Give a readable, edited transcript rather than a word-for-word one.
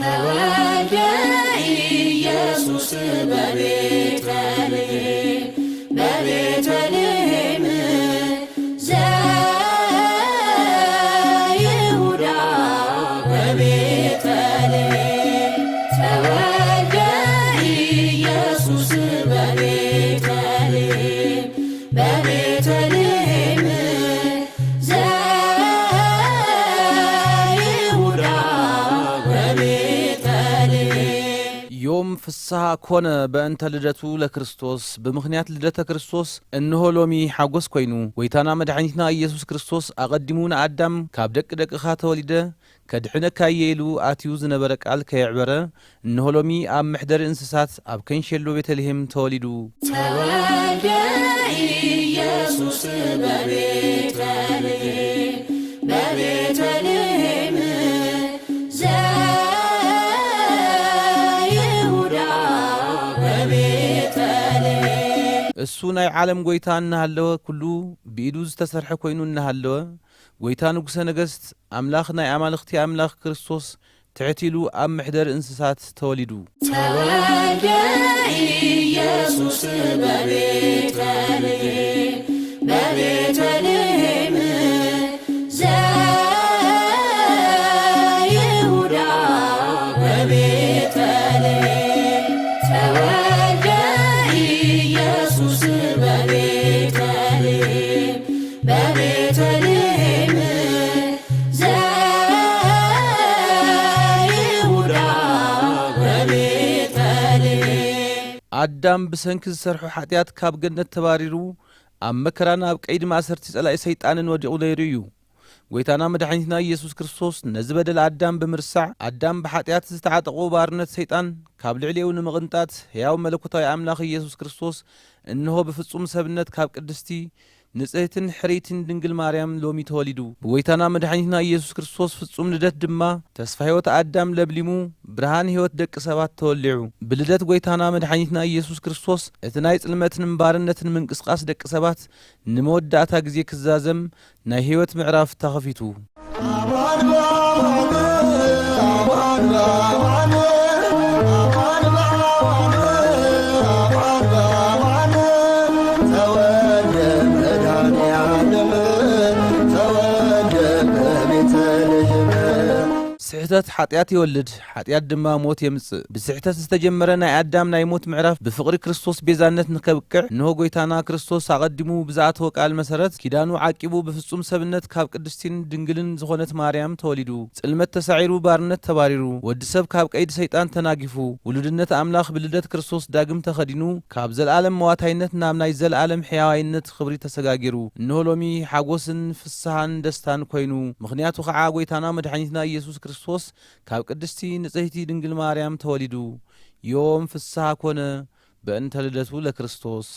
ተወልደ ኢየሱስ በቤተልሔም በቤተልሔም ዘይሁዳ በቤተልሔም ተወልደ ኢየሱስ በቤተልሔም በቤተልሔም ዘይሁዳ በቤተልሔም ዮም ፍስሐ ኮነ በእንተ ልደቱ ለክርስቶስ ብምኽንያት ልደተ ክርስቶስ እንሆ ሎሚ ሓጎስ ኮይኑ ወይታና መድኃኒትና ኢየሱስ ክርስቶስ ኣቐዲሙ ንኣዳም ካብ ደቂ ደቅኻ ተወሊደ ከድሕነካ ኢሉ ኣትዩ ዝነበረ ቃል ከየዕበረ እንሆ ሎሚ ኣብ ምሕደሪ እንስሳት ኣብ ከንሸሎ ቤተልሔም ተወሊዱ ተወልደ ኢየሱስ በቤተልሔም በቤተልሔም ዘይሁዳ በቤተልሔም እሱ ናይ ዓለም ጐይታ እናሃለወ ኩሉ ብኢዱ ዝተሰርሐ ኮይኑ እናሃለወ ጐይታ ንጉሰ ነገሥት ኣምላኽ ናይ ኣማልኽቲ ኣምላኽ ክርስቶስ ትሕቲሉ ኣብ ምሕደሪ እንስሳት ተወሊዱ ተወልደ ኢየሱስ በቤተልሔም በቤተልሔም ዘይሁዳ በቤተልሔም ተወልደ ኢየሱስ በቤተልሔም በቤተልሔም ዘይሁዳ በቤተልሔም ኣዳም ብሰንኪ ዝሰርሑ ሓጢኣት ካብ ገነት ተባሪሩ ኣብ መከራን ኣብ ቀይዲ ማእሰርቲ ጸላኢ ሰይጣንን ወዲቑ ነይሩ እዩ ጐይታና መድኃኒትና ኢየሱስ ክርስቶስ ነዚ በደል ኣዳም ብምርሳዕ ኣዳም ብሓጢኣት ዝተዓጠቑ ባርነት ሰይጣን ካብ ልዕሊኡ ንምቕንጣት ሕያው መለኮታዊ ኣምላኽ ኢየሱስ ክርስቶስ እንሆ ብፍጹም ሰብነት ካብ ቅድስቲ ንጽሕትን ሕረይትን ድንግል ማርያም ሎሚ ተወሊዱ ብጐይታና መድኃኒትና ኢየሱስ ክርስቶስ ፍጹም ልደት ድማ ተስፋ ሕይወት ኣዳም ለብሊሙ ብርሃን ሕይወት ደቂ ሰባት ተወሊዑ ብልደት ጐይታና መድኃኒትና ኢየሱስ ክርስቶስ እቲ ናይ ጽልመትን ባርነትን ምንቅስቓስ ደቂ ሰባት ንመወዳእታ ጊዜ ክዛዘም ናይ ሕይወት ምዕራፍ ተኸፊቱ ስሕተት ሓጢኣት ይወልድ ሓጢኣት ድማ ሞት የምጽእ ብስሕተት ዝተጀመረ ናይ ኣዳም ናይ ሞት ምዕራፍ ብፍቕሪ ክርስቶስ ቤዛነት ንከብቅዕ እንሆ ጐይታና ክርስቶስ ኣቐዲሙ ብዝኣተወ ቃል መሰረት ኪዳኑ ዓቂቡ ብፍጹም ሰብነት ካብ ቅድስቲን ድንግልን ዝኾነት ማርያም ተወሊዱ ጽልመት ተሳዒሩ ባርነት ተባሪሩ ወዲ ሰብ ካብ ቀይዲ ሰይጣን ተናጊፉ ውሉድነት ኣምላኽ ብልደት ክርስቶስ ዳግም ተኸዲኑ ካብ ዘለዓለም መዋታይነት ናብ ናይ ዘለዓለም ሕያዋይነት ኽብሪ ተሰጋጊሩ እንሆ ሎሚ ሓጐስን ፍስሓን ደስታን ኮይኑ ምኽንያቱ ኸዓ ጐይታና መድኃኒትና ኢየሱስ ክርስቶስ ካብ ቅድስቲ ንጽሕቲ ድንግል ማርያም ተወሊዱ ዮም ፍስሐ ኮነ በእንተ ልደቱ ለክርስቶስ